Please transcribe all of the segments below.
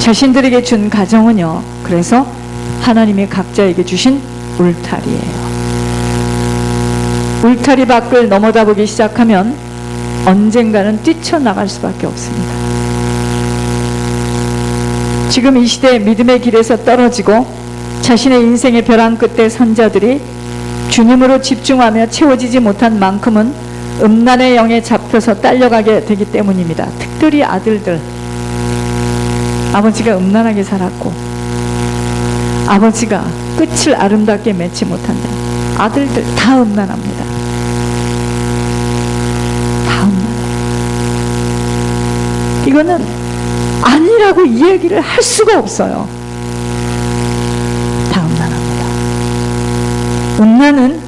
자신들에게 준 가정은요, 그래서 하나님이 각자에게 주신 울타리예요. 울타리 밖을 넘어다보기 시작하면 언젠가는 뛰쳐나갈 수밖에 없습니다. 지금 이 시대 믿음의 길에서 떨어지고 자신의 인생의 벼랑 끝에 선 자들이 주님으로 집중하며 채워지지 못한 만큼은 음란의 영에 잡혀서 딸려가게 되기 때문입니다. 특별히 아들들, 아버지가 음란하게 살았고 아버지가 끝을 아름답게 맺지 못한다. 아들들 다 음란합니다. 다 음란해요. 이거는 아니라고 이야기를 할 수가 없어요. 다 음란합니다. 음란은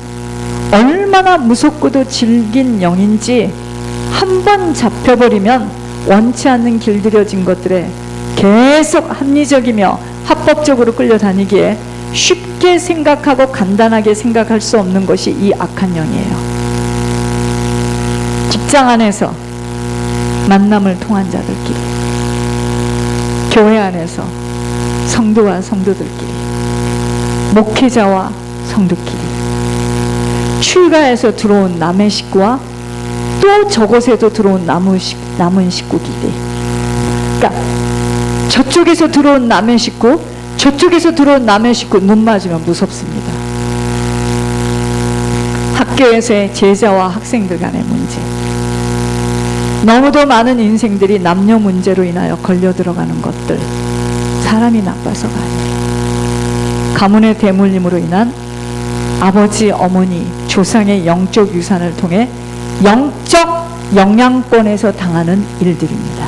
얼마나 무섭고도 질긴 영인지 한 번 잡혀버리면 원치 않는 길들여진 것들에 계속 합리적이며 합법적으로 끌려다니기에 쉽게 생각하고 간단하게 생각할 수 없는 것이 이 악한 영이에요. 직장 안에서 만남을 통한 자들끼리, 교회 안에서 성도와 성도들끼리, 목회자와 성도끼리, 출가해서 들어온 남의 식구와 또 저곳에도 들어온 남은 식구끼리, 그러니까 저쪽에서 들어온 남의 식구, 저쪽에서 들어온 남의 식구, 눈 맞으면 무섭습니다. 학교에서의 제자와 학생들 간의 문제, 너무도 많은 인생들이 남녀 문제로 인하여 걸려 들어가는 것들, 사람이 나빠서가 아니에요. 가문의 대물림으로 인한 아버지, 어머니, 조상의 영적 유산을 통해 영적 영향권에서 당하는 일들입니다.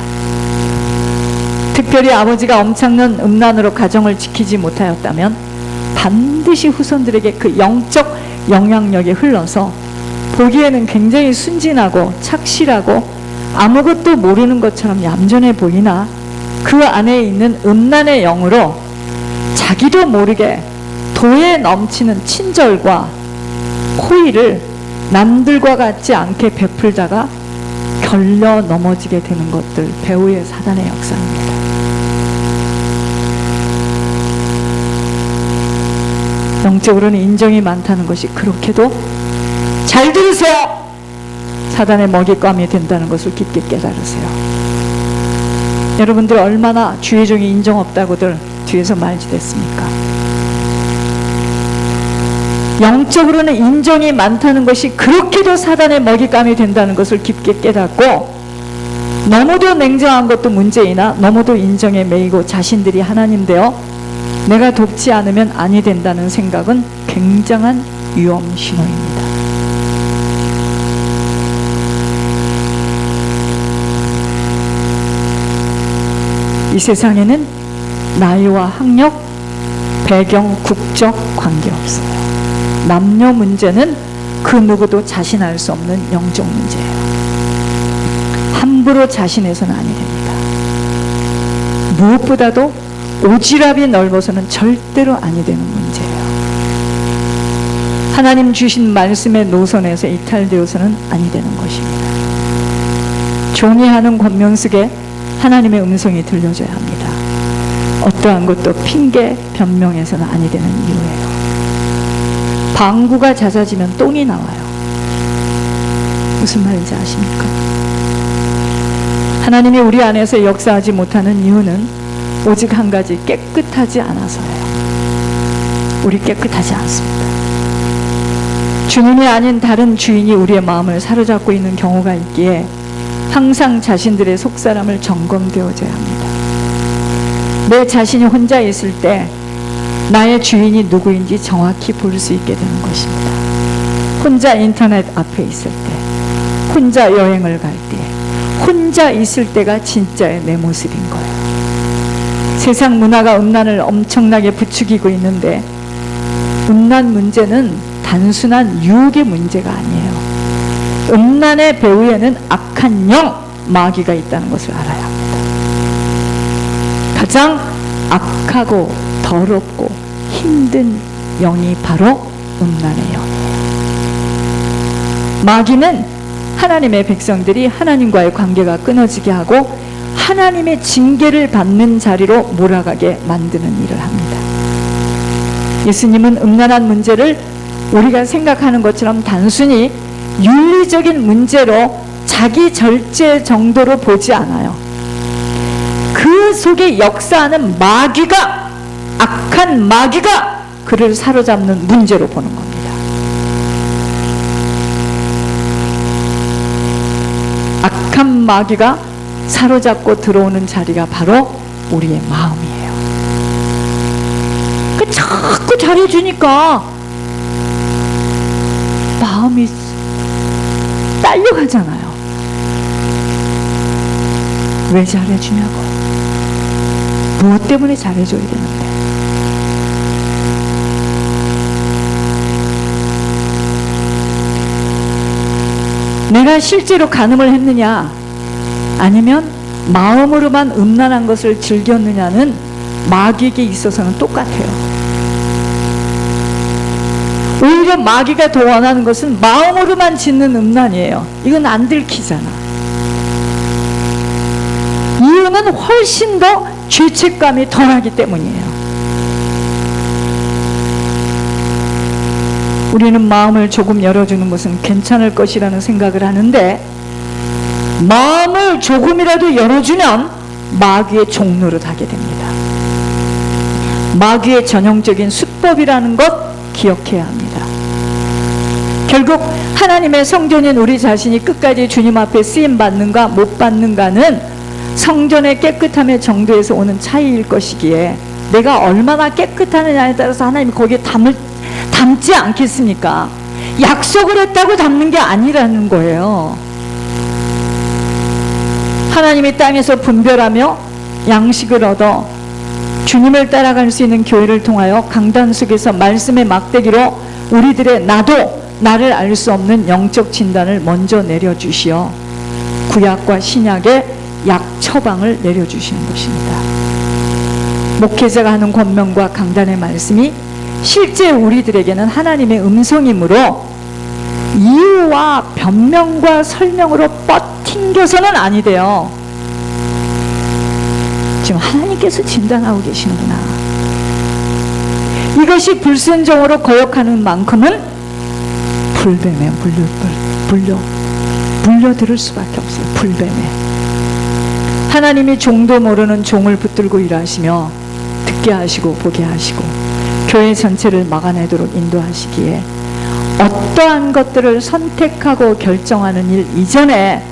특별히 아버지가 엄청난 음란으로 가정을 지키지 못하였다면 반드시 후손들에게 그 영적 영향력이 흘러서 보기에는 굉장히 순진하고 착실하고 아무것도 모르는 것처럼 얌전해 보이나 그 안에 있는 음란의 영으로 자기도 모르게 도에 넘치는 친절과 호의를 남들과 같지 않게 베풀다가 결려 넘어지게 되는 것들, 배후의 사단의 역사입니다. 영적으로는 인정이 많다는 것이 그렇게도, 잘 들으세요, 사단의 먹잇감이 된다는 것을 깊게 깨달으세요. 여러분들 얼마나 주의 종이 인정 없다고들 뒤에서 말짓했습니까? 영적으로는 인정이 많다는 것이 그렇게도 사단의 먹잇감이 된다는 것을 깊게 깨닫고, 너무도 냉정한 것도 문제이나 너무도 인정에 매이고 자신들이 하나님 되어 내가 돕지 않으면 아니 된다는 생각은 굉장한 위험 신호입니다. 이 세상에는 나이와 학력, 배경, 국적 관계없어요. 남녀 문제는 그 누구도 자신할 수 없는 영적 문제예요. 함부로 자신해서는 아니 됩니다. 무엇보다도 오지랖이 넓어서는 절대로 아니 되는 문제예요. 하나님 주신 말씀의 노선에서 이탈되어서는 아니 되는 것입니다. 종이 하는 권면석에 하나님의 음성이 들려줘야 합니다. 어떠한 것도 핑계, 변명해서는 아니 되는 이유예요. 방구가 잦아지면 똥이 나와요. 무슨 말인지 아십니까? 하나님이 우리 안에서 역사하지 못하는 이유는 오직 한 가지, 깨끗하지 않아서예요. 우리 깨끗하지 않습니다. 주님이 아닌 다른 주인이 우리의 마음을 사로잡고 있는 경우가 있기에 항상 자신들의 속사람을 점검되어져야 합니다. 내 자신이 혼자 있을 때 나의 주인이 누구인지 정확히 볼 수 있게 되는 것입니다. 혼자 인터넷 앞에 있을 때, 혼자 여행을 갈 때, 혼자 있을 때가 진짜의 내 모습인 거예요. 세상 문화가 음란을 엄청나게 부추기고 있는데 음란 문제는 단순한 유혹의 문제가 아니에요. 음란의 배후에는 악한 영, 마귀가 있다는 것을 알아야 합니다. 가장 악하고 더럽고 힘든 영이 바로 음란의 영이에요. 마귀는 하나님의 백성들이 하나님과의 관계가 끊어지게 하고 하나님의 징계를 받는 자리로 몰아가게 만드는 일을 합니다. 예수님은 음란한 문제를 우리가 생각하는 것처럼 단순히 윤리적인 문제로 자기 절제 정도로 보지 않아요. 그 속에 역사하는 마귀가, 악한 마귀가 그를 사로잡는 문제로 보는 겁니다. 악한 마귀가 사로잡고 들어오는 자리가 바로 우리의 마음이에요. 그 자꾸 잘해주니까 마음이 딸려가잖아요. 왜 잘해주냐고. 무엇 때문에 잘해줘야 되는데. 내가 실제로 간음을 했느냐 아니면 마음으로만 음란한 것을 즐겼느냐는 마귀에게 있어서는 똑같아요. 오히려 마귀가 더 원하는 것은 마음으로만 짓는 음란이에요. 이건 안 들키잖아. 이유는 훨씬 더 죄책감이 덜하기 때문이에요. 우리는 마음을 조금 열어주는 것은 괜찮을 것이라는 생각을 하는데, 마음을 조금이라도 열어주면 마귀의 종노릇 하게 됩니다. 마귀의 전형적인 수법이라는 것 기억해야 합니다. 결국 하나님의 성전인 우리 자신이 끝까지 주님 앞에 쓰임받는가 못 받는가는 성전의 깨끗함의 정도에서 오는 차이일 것이기에, 내가 얼마나 깨끗하느냐에 따라서 하나님이 거기에 담지 않겠습니까? 약속을 했다고 담는 게 아니라는 거예요. 하나님이 땅에서 분별하며 양식을 얻어 주님을 따라갈 수 있는 교회를 통하여 강단 속에서 말씀의 막대기로 우리들의 나를 알 수 없는 영적 진단을 먼저 내려주시어 구약과 신약의 약 처방을 내려주시는 것입니다. 목회자가 하는 권면과 강단의 말씀이 실제 우리들에게는 하나님의 음성이므로 이유와 변명과 설명으로 뻗팅겨서는 아니대요. 지금 하나님께서 진단하고 계시는구나. 이것이 불순종으로 거역하는 만큼은 불뱀에 물려들을 수밖에 없어요. 불뱀에. 하나님이 종도 모르는 종을 붙들고 일하시며 듣게 하시고 보게 하시고 교회 전체를 막아내도록 인도하시기에 어떠한 것들을 선택하고 결정하는 일 이전에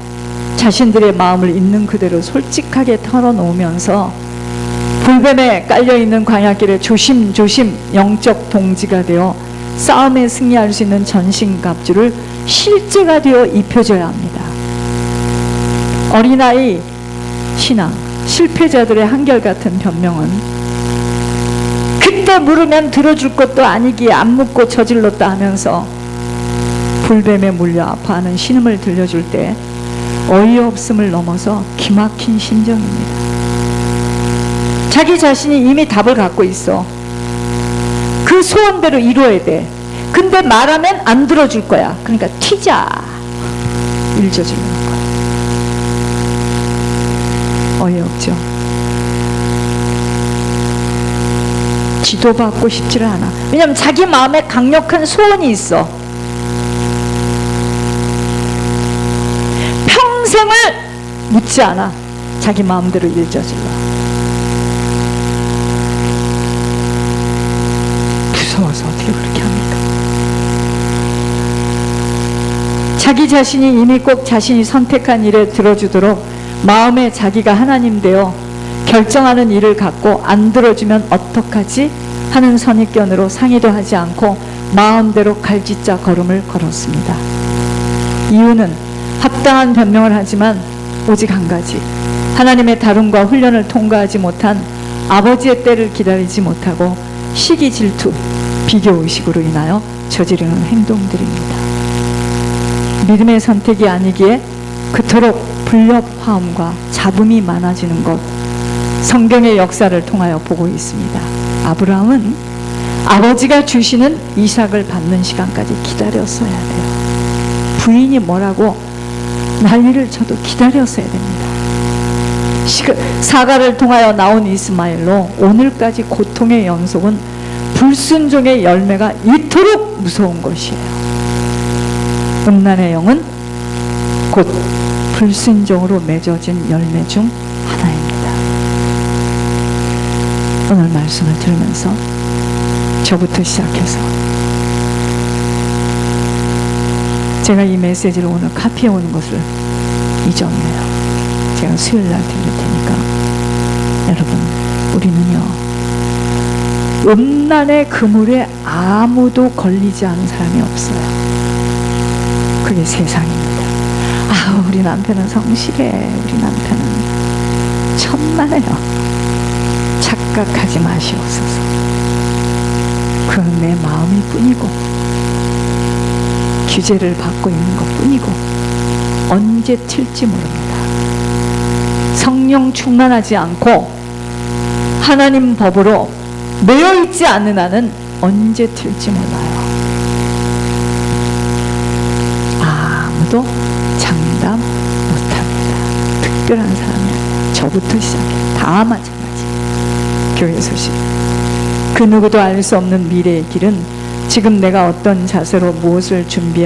자신들의 마음을 있는 그대로 솔직하게 털어놓으면서 불뱀에 깔려있는 광야길에 조심조심 영적 동지가 되어 싸움에 승리할 수 있는 전신갑주를 실제가 되어 입혀줘야 합니다. 어린아이 신앙, 실패자들의 한결같은 변명은 그때 물으면 들어줄 것도 아니기에 안 묻고 저질렀다 하면서 불뱀에 물려 아파하는 신음을 들려줄 때 어이없음을 넘어서 기막힌 심정입니다. 자기 자신이 이미 답을 갖고 있어. 그 소원대로 이루어야 돼. 근데 말하면 안 들어줄 거야. 그러니까 튀자. 일저주는 거야. 어이없죠. 지도받고 싶지를 않아. 왜냐하면 자기 마음에 강력한 소원이 있어. 평생을 묻지 않아. 자기 마음대로 일저질러. 무서워서 어떻게 그렇게 합니까? 자기 자신이 이미 꼭 자신이 선택한 일에 들어주도록 마음에 자기가 하나님 되어 결정하는 일을 갖고 안 들어주면 어떡하지? 하는 선입견으로 상의도 하지 않고 마음대로 갈짓자 걸음을 걸었습니다. 이유는 합당한 변명을 하지만 오직 한 가지, 하나님의 다름과 훈련을 통과하지 못한 아버지의 때를 기다리지 못하고 시기 질투, 비교의식으로 인하여 저지르는 행동들입니다. 믿음의 선택이 아니기에 그토록 불협화음과 잡음이 많아지는 것, 성경의 역사를 통하여 보고 있습니다. 아브라함은 아버지가 주시는 이삭을 받는 시간까지 기다렸어야 돼요. 부인이 뭐라고 난리를 쳐도 기다렸어야 됩니다. 사가를 통하여 나온 이스마엘로 오늘까지 고통의 연속은 불순종의 열매가 이토록 무서운 것이에요. 음란의 영은 곧 불순종으로 맺어진 열매 중 하나입니다. 오늘 말씀을 들으면서 저부터 시작해서 제가 이 메시지를 오늘 카피해 오는 것을 잊었네요. 제가 수요일날 들릴 테니까 여러분, 우리는요 음란의 그물에 아무도 걸리지 않은 사람이 없어요. 그게 세상입니다. 아, 우리 남편은 성실해, 우리 남편은 천만에요. 착각하지 마시옵소서. 그건 내 마음일 뿐이고 규제를 받고 있는 것 뿐이고 언제 튈지 모릅니다. 성령 충만하지 않고 하나님 법으로 매여있지 않는 한은 언제 튈지 몰라요. 아무도 장담 못합니다. 특별한 사람이 아니에요. 저부터 시작해요. 다 마찬가지. 교회 소식. 그 누구도 알 수 없는 미래의 길은 지금 내가 어떤 자세로 무엇을 준비하며